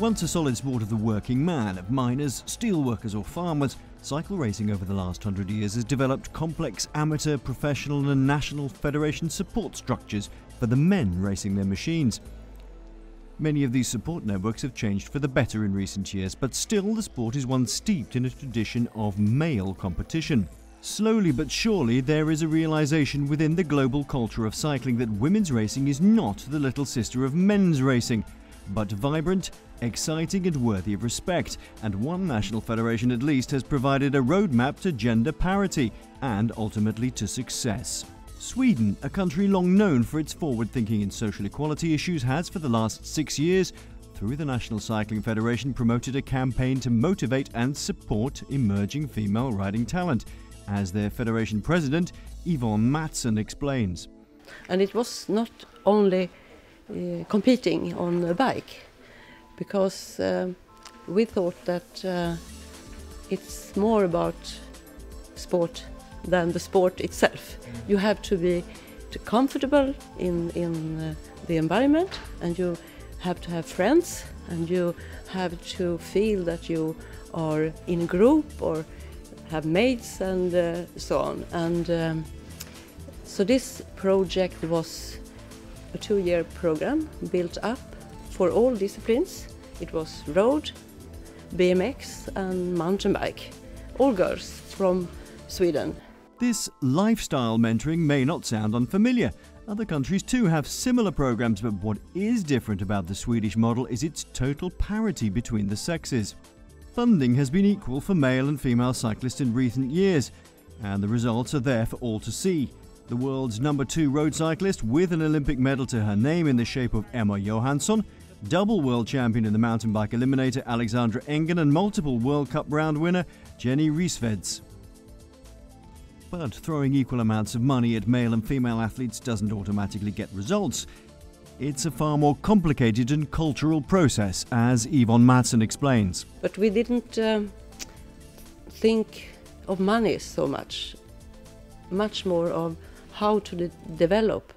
Once a solid sport of the working man, of miners, steelworkers or farmers, cycle racing over the last 100 years has developed complex amateur, professional and national federation support structures for the men racing their machines. Many of these support networks have changed for the better in recent years, but still the sport is one steeped in a tradition of male competition. Slowly but surely there is a realization within the global culture of cycling that women's racing is not the little sister of men's racing, but vibrant, exciting and worthy of respect, and one national federation at least has provided a roadmap to gender parity and ultimately to success. Sweden, a country long known for its forward-thinking in social equality issues, has for the last 6 years, through the National Cycling Federation, promoted a campaign to motivate and support emerging female riding talent, as their federation president Yvonne Mattsson explains. And it was not only competing on a bike, because we thought that it's more about sport than the sport itself. You have to be comfortable in the environment, and you have to have friends, and you have to feel that you are in a group or have mates and so on. And so this project was a 2-year program built up for all disciplines. It was road, BMX and mountain bike, all girls from Sweden. This lifestyle mentoring may not sound unfamiliar. Other countries too have similar programs, but what is different about the Swedish model is its total parity between the sexes. Funding has been equal for male and female cyclists in recent years, and the results are there for all to see. The world's number 2 road cyclist, with an Olympic medal to her name in the shape of Emma Johansson, double world champion in the mountain bike eliminator Alexandra Engen, and multiple World Cup round winner Jenny Riesveds. But throwing equal amounts of money at male and female athletes doesn't automatically get results. It's a far more complicated and cultural process, as Yvonne Mattsson explains. But we didn't think of money so much more of how to develop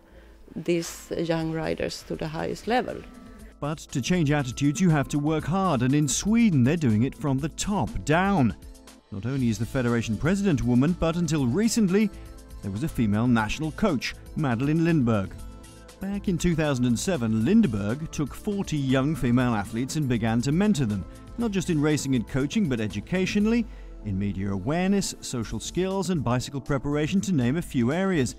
these young riders to the highest level. But to change attitudes you have to work hard, and in Sweden they're doing it from the top down. Not only is the federation president a woman, but until recently there was a female national coach, Madeleine Lindberg. Back in 2007, Lindberg took 40 young female athletes and began to mentor them, not just in racing and coaching, but educationally, in media awareness, social skills and bicycle preparation, to name a few areas.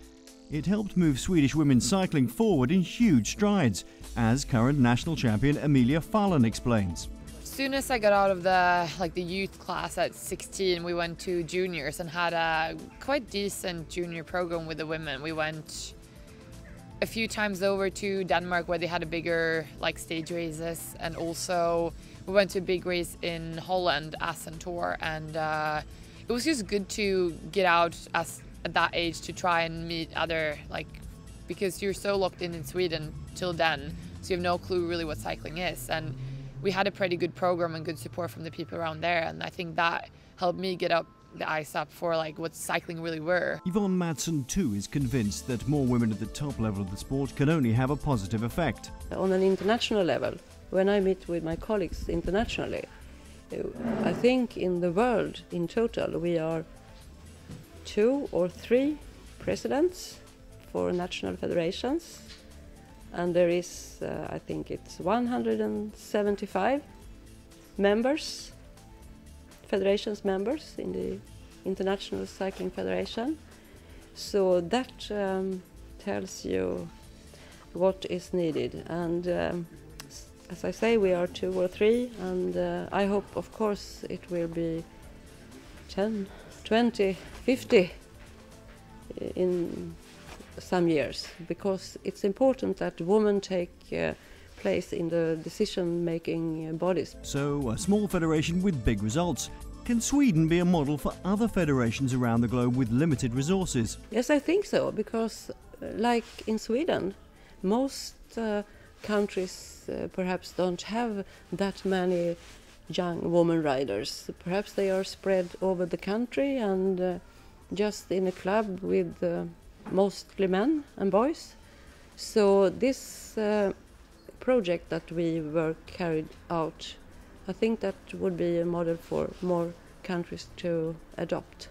It helped move Swedish women's cycling forward in huge strides, as current national champion Emilia Fallon explains. As soon as I got out of the youth class at 16, we went to juniors and had a quite decent junior program with the women. We went a few times over to Denmark, where they had a bigger stage races, and also we went to a big race in Holland, Assen Tour, and it was just good to get out at that age to try and meet other, because you're so locked in Sweden till then, so you have no clue really what cycling is. And we had a pretty good program and good support from the people around there, and I think that helped me get the eyes up for what cycling really were. Yvonne Mattsson too is convinced that more women at the top level of the sport can only have a positive effect. On an international level, when I meet with my colleagues internationally, I think in the world in total we are 2 or 3 presidents for national federations, and there is I think it's 175 members, federations members in the International Cycling Federation. So that tells you what is needed, and as I say, we are 2 or 3, and I hope of course it will be 10, 20, 50 in some years, because it's important that women take place in the decision-making bodies. So, a small federation with big results. Can Sweden be a model for other federations around the globe with limited resources? Yes, I think so, because like in Sweden, most countries perhaps don't have that many young women riders. Perhaps they are spread over the country and just in a club with mostly men and boys. So this project that we were carried out, I think that would be a model for more countries to adopt.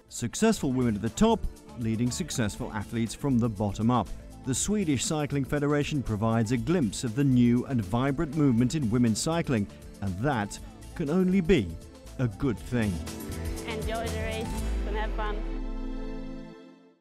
Successful women at the top, leading successful athletes from the bottom up. The Swedish Cycling Federation provides a glimpse of the new and vibrant movement in women's cycling, and that can only be a good thing. Enjoy the race and have fun.